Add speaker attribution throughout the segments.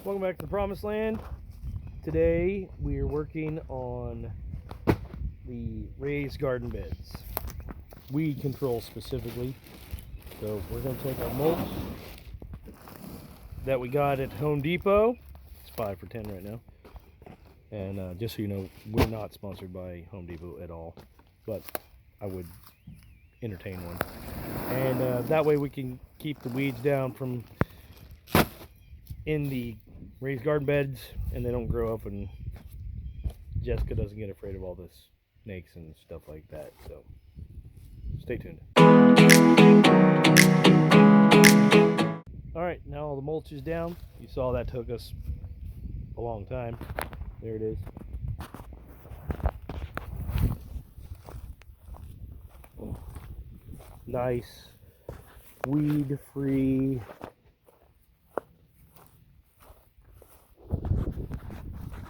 Speaker 1: Welcome back to the Promised Land. Today we are working on the raised garden beds, weed control specifically. So we're going to take our mulch that we got at Home Depot. It's 5 for $10 right now. And just so you know, we're not sponsored by Home Depot at all, but I would entertain one. And that way we can keep the weeds down from in the raised garden beds, and they don't grow up, and Jessica doesn't get afraid of all the snakes and stuff like that. So stay tuned. All right, now all the mulch is down. You saw that took us a long time. There it is. Nice weed-free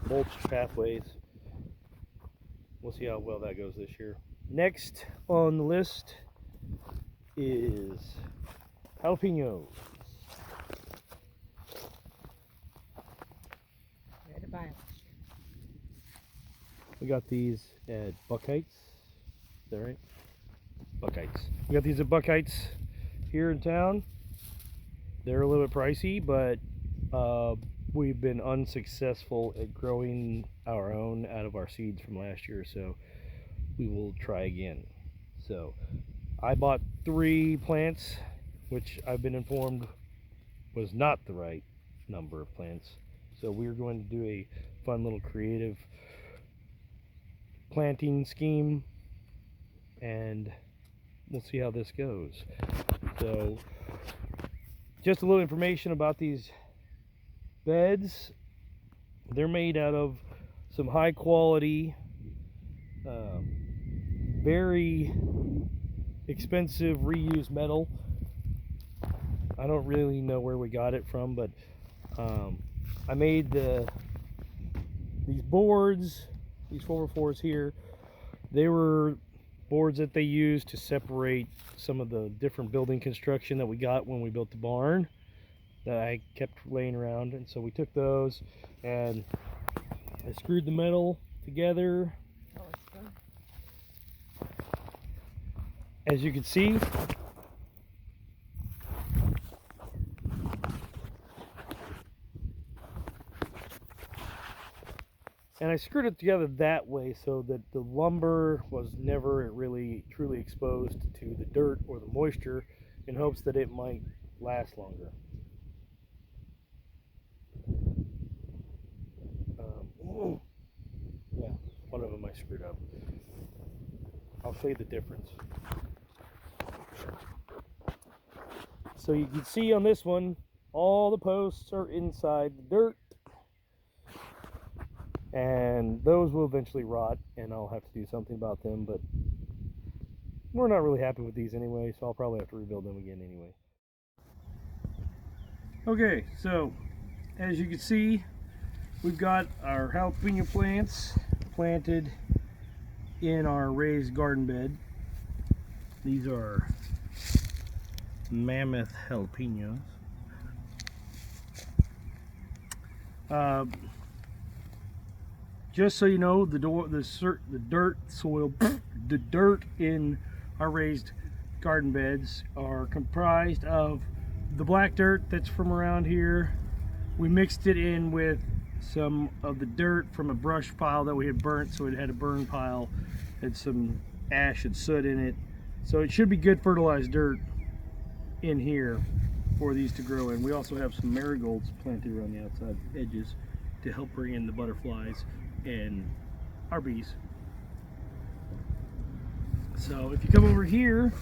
Speaker 1: mulch pathways. We'll see how well that goes this year. Next on the list is jalapenos.
Speaker 2: Where to buy them?
Speaker 1: We got these at Buckheit's. Is that right? Buckheit's. We got these at Buckheit's here in town. They're a little bit pricey, but we've been unsuccessful at growing our own out of our seeds from last year, so we will try again. So I bought 3 plants, which I've been informed was not the right number of plants. So we're going to do a fun little creative planting scheme, and we'll see how this goes. So just a little information about these beds. They're made out of some high quality, very expensive reused metal. I don't really know where we got it from, but I made these boards, these 4x4s here. They were boards that they used to separate some of the different building construction that we got when we built the barn that I kept laying around, and so we took those and I screwed the metal together. As you can see, and I screwed it together that way so that the lumber was never really truly exposed to the dirt or the moisture, in hopes that it might last longer. Yeah, one of them I screwed up. I'll show you the difference. So you can see on this one, all the posts are inside the dirt, and those will eventually rot, and I'll have to do something about them, but we're not really happy with these anyway, so I'll probably have to rebuild them again anyway. Okay, so as you can see, we've got our jalapeno plants planted in our raised garden bed. These are mammoth jalapenos. Just so you know, the dirt in our raised garden beds are comprised of the black dirt that's from around here. We mixed it in with some of the dirt from a brush pile that we had burnt, so it had a burn pile, had some ash and soot in it. So it should be good fertilized dirt in here for these to grow in. We also have some marigolds planted around the outside edges to help bring in the butterflies and our bees. So if you come over here,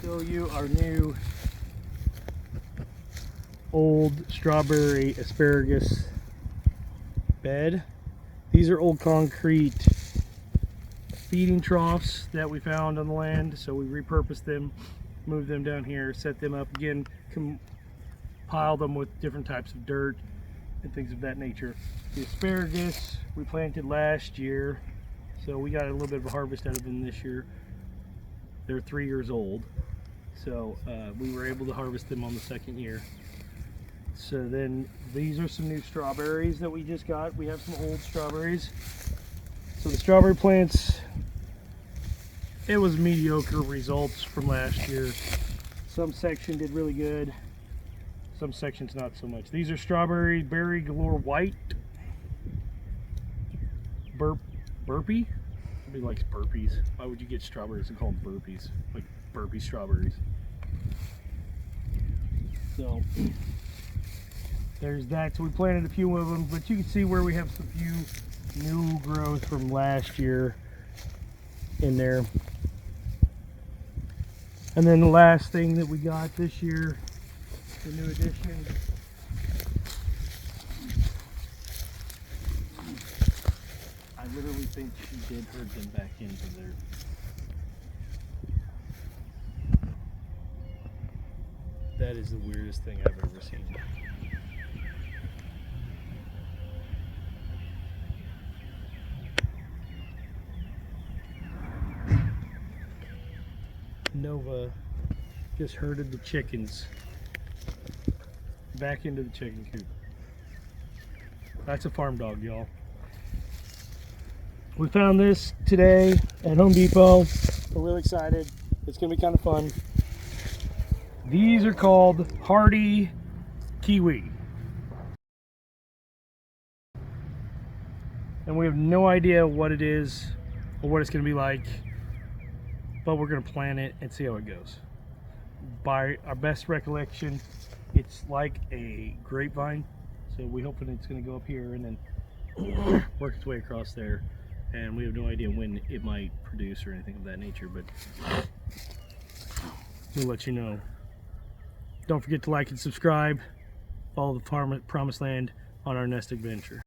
Speaker 1: show you our new old strawberry asparagus bed. These are old concrete feeding troughs that we found on the land, so we repurposed them, moved them down here, set them up again, pile them with different types of dirt and things of that nature. The asparagus we planted last year, so we got a little bit of a harvest out of them this year. They're 3 years old, So we were able to harvest them on the second year. So then these are some new strawberries that we just got. We have some old strawberries. So the strawberry plants, it was mediocre results from last year. Some section did really good, some sections not so much. These are strawberry berry galore white. Burpee? Nobody likes burpees. Why would you get strawberries and call them burpees? Like burpee strawberries. So there's that. So we planted a few of them, but you can see where we have some few new growth from last year in there. And then the last thing that we got this year, the new addition, I literally think she did herd them back into there. That is the weirdest thing I've ever seen. Nova just herded the chickens back into the chicken coop. That's a farm dog, y'all. We found this today at Home Depot. We're really excited. It's gonna be kind of fun. These are called Hardy Kiwi. And we have no idea what it is or what it's gonna be like, but we're gonna plant it and see how it goes. By our best recollection, it's like a grapevine. So we're hoping it's gonna go up here and then work its way across there. And we have no idea when it might produce or anything of that nature, but we'll let you know. Don't forget to like and subscribe. Follow the Promised Land on our next adventure.